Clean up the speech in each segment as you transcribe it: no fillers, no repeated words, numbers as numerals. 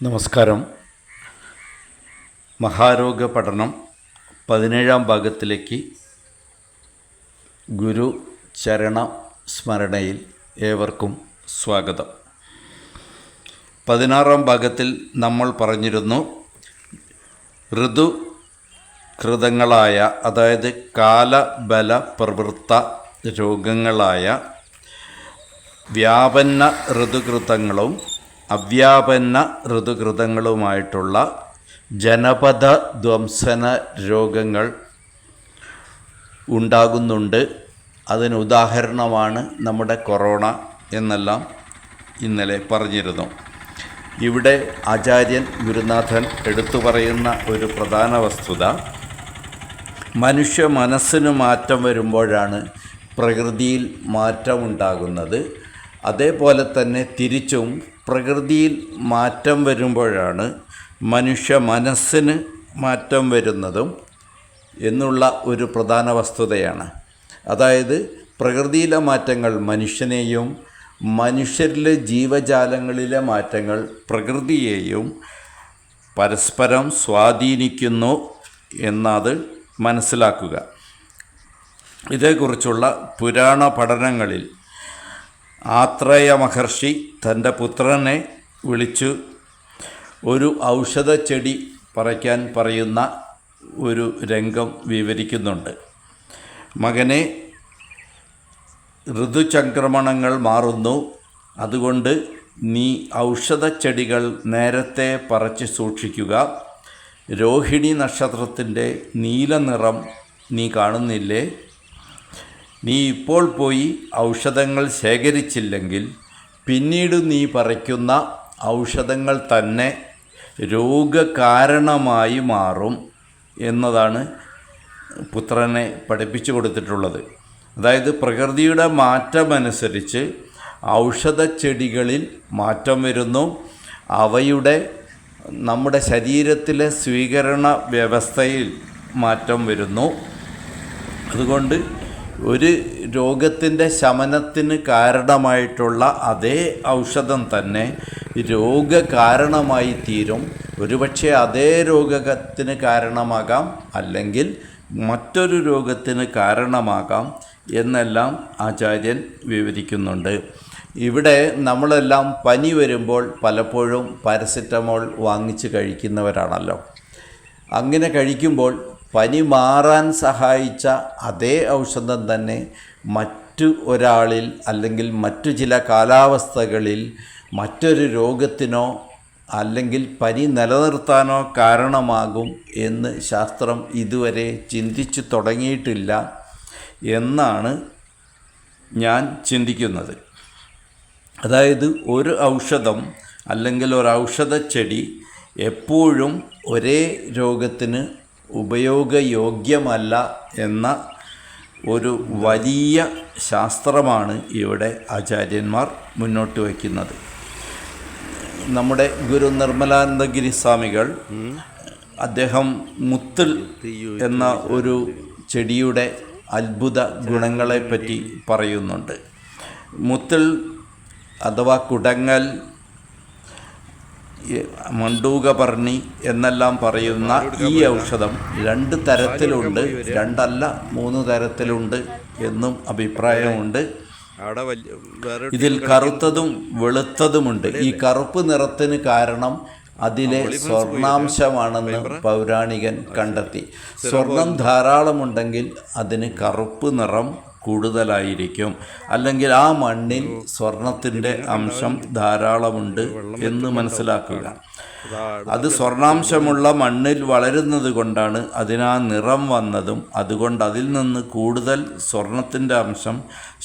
നമസ്കാരം. മഹാരോഗ പഠനം 17-ാം ഭാഗത്തിലേക്ക് ഗുരു ചരണ സ്മരണയിൽ ഏവർക്കും സ്വാഗതം. 16-ാം ഭാഗത്തിൽ നമ്മൾ പറഞ്ഞിരുന്നു, ഋതുകൃതങ്ങളായ അതായത് കാലബല പ്രവൃത്ത രോഗങ്ങളായ വ്യാപന്ന ഋതുകൃതങ്ങളും അവ്യാപന്ന ഋതുകൃതങ്ങളുമായിട്ടുള്ള ജനപദ ധ്വംസന രോഗങ്ങൾ ഉണ്ടാകുന്നുണ്ട്. അതിന് ഉദാഹരണമാണ് നമ്മുടെ കൊറോണ എന്നെല്ലാം ഇന്നലെ പറഞ്ഞിരുന്നു. ഇവിടെ ആചാര്യൻ ഗുരുനാഥൻ എടുത്തു പറയുന്ന ഒരു പ്രധാന വസ്തുത, മനുഷ്യ മനസ്സിന് മാറ്റം വരുമ്പോഴാണ് പ്രകൃതിയിൽ മാറ്റമുണ്ടാകുന്നത്. അതേപോലെ തന്നെ തിരിച്ചും പ്രകൃതിയിൽ മാറ്റം വരുമ്പോഴാണ് മനുഷ്യ മനസ്സിന് മാറ്റം വരുന്നതും എന്നുള്ള ഒരു പ്രധാന വസ്തുതയാണ്. അതായത് പ്രകൃതിയിലെ മാറ്റങ്ങൾ മനുഷ്യനെയും മനുഷ്യരിലെ ജീവജാലങ്ങളിലെ മാറ്റങ്ങൾ പ്രകൃതിയെയും പരസ്പരം സ്വാധീനിക്കുന്നു എന്നത് മനസ്സിലാക്കുക. ഇതേക്കുറിച്ചുള്ള പുരാണ പഠനങ്ങളിൽ ആത്രേയ മഹർഷി തൻ്റെ പുത്രനെ വിളിച്ചു ഒരു ഔഷധച്ചെടി പറിക്കാൻ പറയുന്ന ഒരു രംഗം വിവരിക്കുന്നുണ്ട്. മകനെ, ഋതുചംക്രമണങ്ങൾ മാറുന്നു, അതുകൊണ്ട് നീ ഔഷധച്ചെടികൾ നേരത്തെ പറിച്ച് സൂക്ഷിക്കുക. രോഹിണി നക്ഷത്രത്തിൻ്റെ നീലനിറം നീ കാണുന്നില്ലേ? നീ ഇപ്പോൾ പോയി ഔഷധങ്ങൾ ശേഖരിച്ചില്ലെങ്കിൽ പിന്നീട് നീ പറിക്കുന്ന ഔഷധങ്ങൾ തന്നെ രോഗകാരണമായി മാറും എന്നതാണ് പുത്രനെ പഠിപ്പിച്ചു കൊടുത്തിട്ടുള്ളത്. അതായത് പ്രകൃതിയുടെ മാറ്റമനുസരിച്ച് ഔഷധച്ചെടികളിൽ മാറ്റം വരുന്നു. അവയുടെ നമ്മുടെ ശരീരത്തിലെ സ്വീകരണ വ്യവസ്ഥയിൽ മാറ്റം വരുന്നു. അതുകൊണ്ട് ഒരു രോഗത്തിൻ്റെ ശമനത്തിന് കാരണമായിട്ടുള്ള അതേ ഔഷധം തന്നെ രോഗകാരണമായി തീരും. ഒരുപക്ഷെ അതേ രോഗത്തിന് കാരണമാകാം, അല്ലെങ്കിൽ മറ്റൊരു രോഗത്തിന് കാരണമാകാം എന്നെല്ലാം ആചാര്യൻ വിവരിക്കുന്നുണ്ട്. ഇവിടെ നമ്മളെല്ലാം പനി വരുമ്പോൾ പലപ്പോഴും പാരസെറ്റമോൾ വാങ്ങിച്ച് കഴിക്കുന്നവരാണല്ലോ. അങ്ങനെ കഴിക്കുമ്പോൾ പനി മാറാൻ സഹായിച്ച അതേ ഔഷധം തന്നെ മറ്റു ഒരാളിൽ അല്ലെങ്കിൽ മറ്റു ചില കാലാവസ്ഥകളിൽ മറ്റൊരു രോഗത്തിനോ അല്ലെങ്കിൽ പനി നിലനിർത്താനോ കാരണമാകും എന്ന് ശാസ്ത്രം ഇതുവരെ ചിന്തിച്ചു തുടങ്ങിയിട്ടില്ല എന്നാണ് ഞാൻ ചിന്തിക്കുന്നത്. അതായത് ഒരു ഔഷധം അല്ലെങ്കിൽ ഒരു ഔഷധച്ചെടി എപ്പോഴും ഒരേ രോഗത്തിന് ഉപയോഗയോഗ്യമല്ല എന്ന ഒരു വലിയ ശാസ്ത്രമാണ് ഇവിടെ ആചാര്യന്മാർ മുന്നോട്ട് വയ്ക്കുന്നത്. നമ്മുടെ ഗുരു നിർമ്മലാനന്ദഗിരി സ്വാമികൾ അദ്ദേഹം മുത്തിൽ എന്ന ഒരു ചെടിയുടെ അത്ഭുത ഗുണങ്ങളെപ്പറ്റി പറയുന്നുണ്ട്. മുത്തിൽ അഥവാ കുടങ്ങൽ, മണ്ടൂകപർണി എന്നെല്ലാം പറയുന്ന ഈ ഔഷധം 2 തരത്തിലുണ്ട്, 2 അല്ല 3 തരത്തിലുണ്ട് എന്നും അഭിപ്രായമുണ്ട്. ഇതിൽ കറുത്തതും വെളുത്തതുമുണ്ട്. ഈ കറുപ്പ് നിറത്തിന് കാരണം അതിലെ സ്വർണാംശമാണെന്ന് പൗരാണികൻ കണ്ടെത്തി. സ്വർണം ധാരാളമുണ്ടെങ്കിൽ അതിന് കറുപ്പ് നിറം കൂടുതലായിരിക്കും, അല്ലെങ്കിൽ ആ മണ്ണിൽ സ്വർണത്തിൻ്റെ അംശം ധാരാളമുണ്ട് എന്ന് മനസ്സിലാക്കുക. അത് സ്വർണാംശമുള്ള മണ്ണിൽ വളരുന്നത് കൊണ്ടാണ് അതിനാ നിറം വന്നതും. അതുകൊണ്ട് അതിൽ നിന്ന് കൂടുതൽ സ്വർണത്തിൻ്റെ അംശം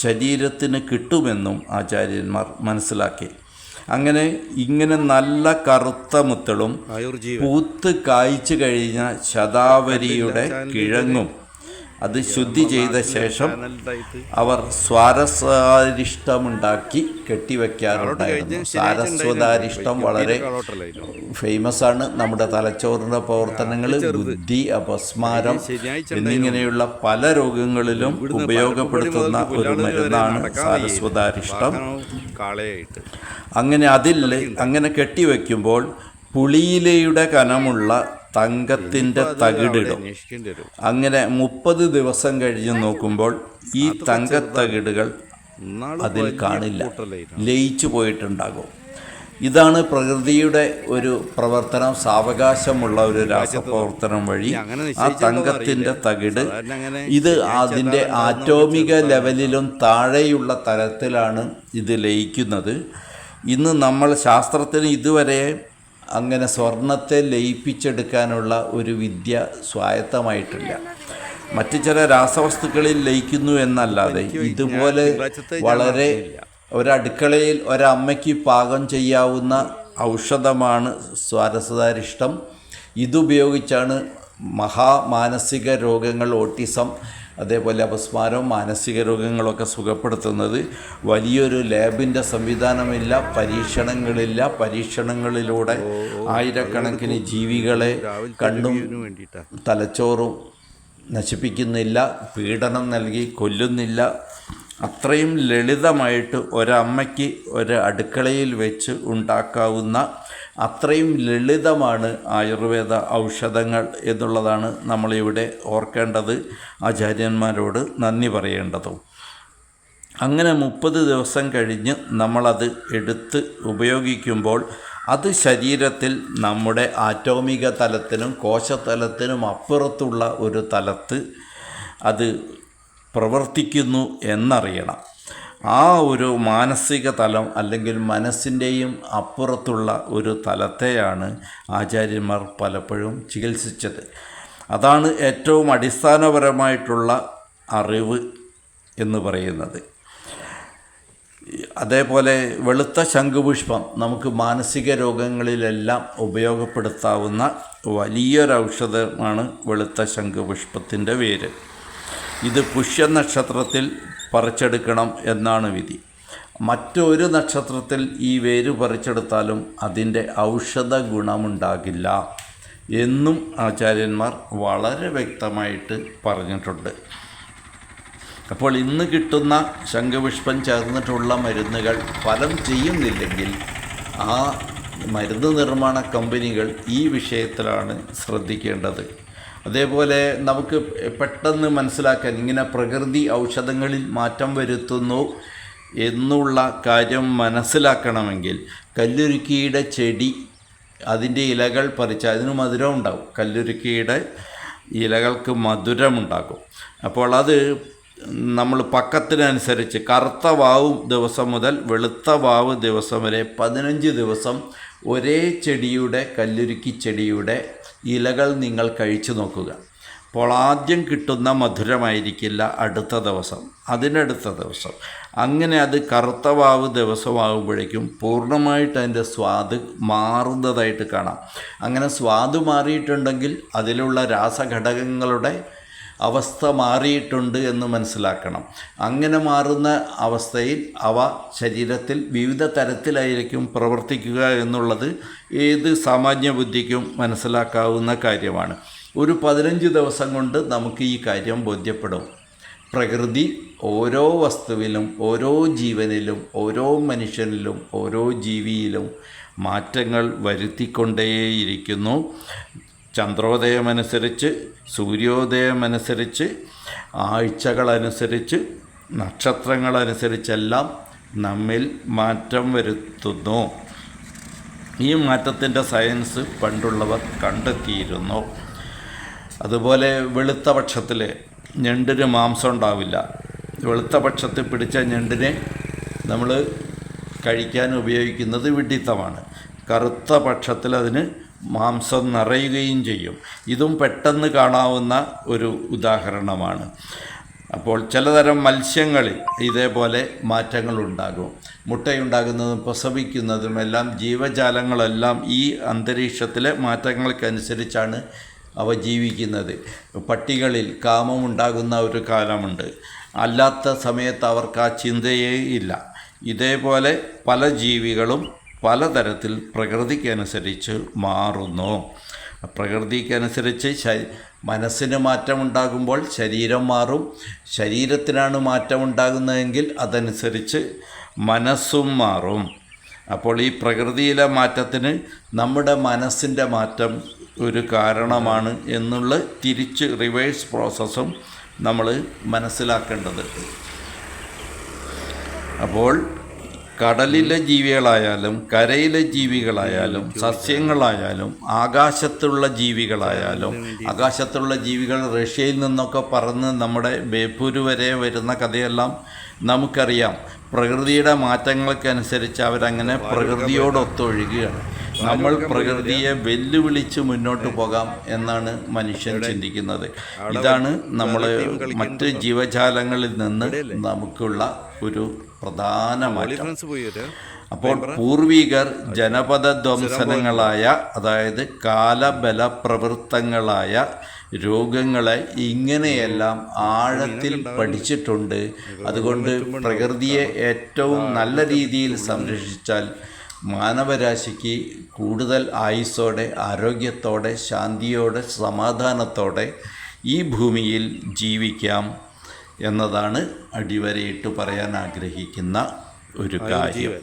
ശരീരത്തിന് കിട്ടുമെന്നും ആചാര്യന്മാർ മനസ്സിലാക്കി. ഇങ്ങനെ നല്ല കറുത്ത മുത്തളും പൂത്ത് കായ്ച്ചു കഴിഞ്ഞ ശതാവരിയുടെ കിഴങ്ങും അത് ശുദ്ധി ചെയ്ത ശേഷം അവർ സ്വാരസ്വതാരിഷ്ടമുണ്ടാക്കി കെട്ടിവെക്കാറുണ്ടായിരുന്നു. സാരസ്വതാരിഷ്ടം വളരെ ഫേമസ് ആണ്. നമ്മുടെ തലച്ചോറിൻ്റെ പ്രവർത്തനങ്ങൾ, ബുദ്ധി, അപസ്മാരം എന്നിങ്ങനെയുള്ള പല രോഗങ്ങളിലും ഉപയോഗപ്പെടുത്തുന്ന ഒരു മരുന്നാണ് സാരസ്വതാരിഷ്ടം. അങ്ങനെ കെട്ടിവെക്കുമ്പോൾ പുളിയിലയുടെ കനമുള്ള തങ്കത്തിൻ്റെ തകിടിടും. അങ്ങനെ 30 ദിവസം കഴിഞ്ഞ് നോക്കുമ്പോൾ ഈ തങ്കത്തകിടുകൾ അതിൽ കാണില്ല, ലയിച്ചു പോയിട്ടുണ്ടാകും. ഇതാണ് പ്രകൃതിയുടെ ഒരു പ്രവർത്തനം. സാവകാശമുള്ള ഒരു രാസപ്രവർത്തനം വഴി ആ തങ്കത്തിൻ്റെ തകിട് ഇത് അതിൻ്റെ ആറ്റോമിക ലെവലിലും താഴെയുള്ള തലത്തിലാണ് ഇത് ലയിക്കുന്നത്. ഇന്ന് നമ്മൾ ശാസ്ത്രത്തിന് ഇതുവരെ അങ്ങനെ സ്വർണത്തെ ലയിപ്പിച്ചെടുക്കാനുള്ള ഒരു വിദ്യ സ്വായത്തമായിട്ടില്ല. മറ്റു ചില രാസവസ്തുക്കളിൽ ലയിക്കുന്നു എന്നല്ലാതെ ഇതുപോലെ വളരെ ഒരടുക്കളയിൽ ഒരമ്മയ്ക്ക് പാകം ചെയ്യാവുന്ന ഔഷധമാണ് സ്വാരസ്വതാരിഷ്ടം. ഇതുപയോഗിച്ചാണ് മാനസിക രോഗങ്ങൾ, ഓട്ടിസം, അതേപോലെ അപസ്മാരം, മാനസിക രോഗങ്ങളൊക്കെ സുഖപ്പെടുത്തുന്നത്. വലിയൊരു ലാബിൻ്റെ സംവിധാനമില്ല, പരീക്ഷണങ്ങളില്ല. പരീക്ഷണങ്ങളിലൂടെ ആയിരക്കണക്കിന് ജീവികളെ കണ്ണും തലച്ചോറും നശിപ്പിക്കുന്നില്ല, പീഡനം നൽകി കൊല്ലുന്നില്ല. അത്രയും ലളിതമായിട്ട് ഒരമ്മയ്ക്ക് ഒരു അടുക്കളയിൽ വെച്ച് ഉണ്ടാക്കാവുന്ന അത്രയും ലളിതമാണ് ആയുർവേദ ഔഷധങ്ങൾ എന്നുള്ളതാണ് നമ്മളിവിടെ ഓർക്കേണ്ടത്, ആചാര്യന്മാരോട് നന്ദി പറയേണ്ടതും. അങ്ങനെ 30 ദിവസം കഴിഞ്ഞ് നമ്മളത് എടുത്ത് ഉപയോഗിക്കുമ്പോൾ അത് ശരീരത്തിൽ നമ്മുടെ ആറ്റോമിക തലത്തിനും കോശതലത്തിനും അപ്പുറത്തുള്ള ഒരു തലത്ത് അത് പ്രവർത്തിക്കുന്നു എന്നറിയണം. ആ ഒരു മാനസിക തലം അല്ലെങ്കിൽ മനസ്സിൻ്റെയും അപ്പുറത്തുള്ള ഒരു തലത്തെയാണ് ആചാര്യന്മാർ പലപ്പോഴും ചികിത്സിച്ചത്. അതാണ് ഏറ്റവും അടിസ്ഥാനപരമായിട്ടുള്ള അറിവ് എന്ന് പറയുന്നത്. അതേപോലെ വെളുത്ത ശംഖുപുഷ്പം നമുക്ക് മാനസിക രോഗങ്ങളിലെല്ലാം ഉപയോഗപ്പെടുത്താവുന്ന വലിയൊരു ഔഷധമാണ് വെളുത്ത ശംഖുപുഷ്പത്തിൻ്റെ വേര്. ഇത് പുഷ്യനക്ഷത്രത്തിൽ പറിച്ചെടുക്കണം എന്നാണ് വിധി. മറ്റൊരു നക്ഷത്രത്തിൽ ഈ വേര് പറിച്ചെടുത്താലും അതിൻ്റെ ഔഷധ ഗുണമുണ്ടാകില്ല എന്നും ആചാര്യന്മാർ വളരെ വ്യക്തമായിട്ട് പറഞ്ഞിട്ടുണ്ട്. അപ്പോൾ ഇന്ന് കിട്ടുന്ന ശംഖുപുഷ്പം ചേർന്നിട്ടുള്ള മരുന്നുകൾ ഫലം ചെയ്യുന്നില്ലെങ്കിൽ ആ മരുന്ന് നിർമ്മാണ കമ്പനികൾ ഈ വിഷയത്തിലാണ് ശ്രദ്ധിക്കേണ്ടത്. അതേപോലെ നമുക്ക് പെട്ടെന്ന് മനസ്സിലാക്കാൻ ഇങ്ങനെ പ്രകൃതി ഔഷധങ്ങളിൽ മാറ്റം വരുത്തുന്നു എന്നുള്ള കാര്യം മനസ്സിലാക്കണമെങ്കിൽ കല്ലുരുക്കിയുടെ ചെടി, അതിൻ്റെ ഇലകൾ പറിച്ച് അതിന് മധുരം ഉണ്ടാകും. കല്ലുരുക്കിയുടെ ഇലകൾക്ക് മധുരമുണ്ടാകും. അപ്പോൾ അത് നമ്മൾ പക്കത്തിനനുസരിച്ച് കറുത്ത വാവ് ദിവസം മുതൽ വെളുത്ത വാവ് ദിവസം വരെ 15 ദിവസം ഒരേ ചെടിയുടെ, കല്ലുരുക്കി ചെടിയുടെ ഇലകൾ നിങ്ങൾ കഴിച്ചു നോക്കുക. അപ്പോൾ ആദ്യം കിട്ടുന്ന മധുരമായിരിക്കില്ല അടുത്ത ദിവസം, അതിനടുത്ത ദിവസം, അങ്ങനെ അത് കറുത്ത വാവ് ദിവസമാകുമ്പോഴേക്കും പൂർണ്ണമായിട്ട് അതിൻ്റെ സ്വാദ് മാറുന്നതായിട്ട് കാണാം. അങ്ങനെ സ്വാദ് മാറിയിട്ടുണ്ടെങ്കിൽ അതിലുള്ള രാസഘടകങ്ങളുടെ അവസ്ഥ മാറിയിട്ടുണ്ട് എന്ന് മനസ്സിലാക്കണം. അങ്ങനെ മാറുന്ന അവസ്ഥയിൽ അവ ശരീരത്തിൽ വിവിധ തരത്തിലായിരിക്കും പ്രവർത്തിക്കുക എന്നുള്ളത് ഏത് സാമാന്യ ബുദ്ധിക്കും മനസ്സിലാക്കാവുന്ന കാര്യമാണ്. ഒരു 15 ദിവസം കൊണ്ട് നമുക്ക് ഈ കാര്യം ബോധ്യപ്പെടും. പ്രകൃതി ഓരോ വസ്തുവിലും, ഓരോ ജീവനിലും, ഓരോ മനുഷ്യനിലും, ഓരോ ജീവിയിലും മാറ്റങ്ങൾ വരുത്തിക്കൊണ്ടേയിരിക്കുന്നു. ചന്ദ്രോദയമനുസരിച്ച്, സൂര്യോദയമനുസരിച്ച്, ആഴ്ചകളനുസരിച്ച്, നക്ഷത്രങ്ങളനുസരിച്ചെല്ലാം നമ്മിൽ മാറ്റം വരുത്തുന്നു. ഈ മാറ്റത്തിൻ്റെ സയൻസ് പണ്ടുള്ളവർ കണ്ടെത്തിയിരുന്നു. അതുപോലെ വെളുത്ത പക്ഷത്തിൽ ഞണ്ടിന് മാംസം ഉണ്ടാവില്ല. വെളുത്ത പക്ഷത്തിൽ പിടിച്ച ഞണ്ടിനെ നമ്മൾ കഴിക്കാൻ ഉപയോഗിക്കുന്നത് വിഡ്ഢിത്തമാണ്. കറുത്ത പക്ഷത്തിൽ അതിന് മാംസം നിറയുകയും ചെയ്യും. ഇതും പെട്ടെന്ന് കാണാവുന്ന ഒരു ഉദാഹരണമാണ്. അപ്പോൾ ചിലതരം മത്സ്യങ്ങളിൽ ഇതേപോലെ മാറ്റങ്ങളുണ്ടാകും. മുട്ടയുണ്ടാകുന്നതും പ്രസവിക്കുന്നതും എല്ലാം ജീവജാലങ്ങളെല്ലാം ഈ അന്തരീക്ഷത്തിലെ മാറ്റങ്ങൾക്കനുസരിച്ചാണ് അവ ജീവിക്കുന്നത്. പട്ടികളിൽ കാമമുണ്ടാകുന്ന ഒരു കാലമുണ്ട്, അല്ലാത്ത സമയത്ത് അവർക്ക് ആ ചിന്തയേ ഇല്ല. ഇതേപോലെ പല ജീവികളും പലതരത്തിൽ പ്രകൃതിക്കനുസരിച്ച് മാറുന്നു. പ്രകൃതിക്കനുസരിച്ച് മനസ്സിന് മാറ്റമുണ്ടാകുമ്പോൾ ശരീരം മാറും. ശരീരത്തിനാണ് മാറ്റമുണ്ടാകുന്നതെങ്കിൽ അതനുസരിച്ച് മനസ്സും മാറും. അപ്പോൾ ഈ പ്രകൃതിയിലെ മാറ്റത്തിന് നമ്മുടെ മനസ്സിൻ്റെ മാറ്റം ഒരു കാരണമാണ് എന്നുള്ള തിരിച്ച് റിവേഴ്സ് പ്രോസസ്സും നമ്മൾ മനസ്സിലാക്കേണ്ടത്. അപ്പോൾ കടലിലെ ജീവികളായാലും കരയിലെ ജീവികളായാലും സസ്യങ്ങളായാലും ആകാശത്തുള്ള ജീവികളായാലും, ആകാശത്തുള്ള ജീവികൾ റഷ്യയിൽ നിന്നൊക്കെ പറന്ന് നമ്മുടെ ബേപ്പൂർ വരെ വരുന്ന കഥയെല്ലാം നമുക്കറിയാം. പ്രകൃതിയുടെ മാറ്റങ്ങൾക്കനുസരിച്ച് അവരങ്ങനെ പ്രകൃതിയോടൊത്തൊഴുകുകയാണ്. നമ്മൾ പ്രകൃതിയെ വെല്ലുവിളിച്ച് മുന്നോട്ട് പോകാം എന്നാണ് മനുഷ്യൻ ചിന്തിക്കുന്നത്. ഇതാണ് നമ്മൾ മറ്റ് ജീവജാലങ്ങളിൽ നിന്ന് നമുക്കുള്ള ഒരു പ്രധാന മാറ്റം. അപ്പോൾ പൂർവികർ ജനപദ ധ്വംസനങ്ങളായ, അതായത് കാലബലപ്രവൃത്തങ്ങളായ രോഗങ്ങളെ ഇങ്ങനെയെല്ലാം ആഴത്തിൽ പഠിച്ചിട്ടുണ്ട്. അതുകൊണ്ട് പ്രകൃതിയെ ഏറ്റവും നല്ല രീതിയിൽ സംരക്ഷിച്ചാൽ മാനവരാശിക്ക് കൂടുതൽ ആയുസ്സോടെ, ആരോഗ്യത്തോടെ, ശാന്തിയോടെ, സമാധാനത്തോടെ ഈ ഭൂമിയിൽ ജീവിക്കാം എന്നതാണ് അടിവരയിട്ട് പറയാൻ ആഗ്രഹിക്കുന്ന ഒരു കാര്യം.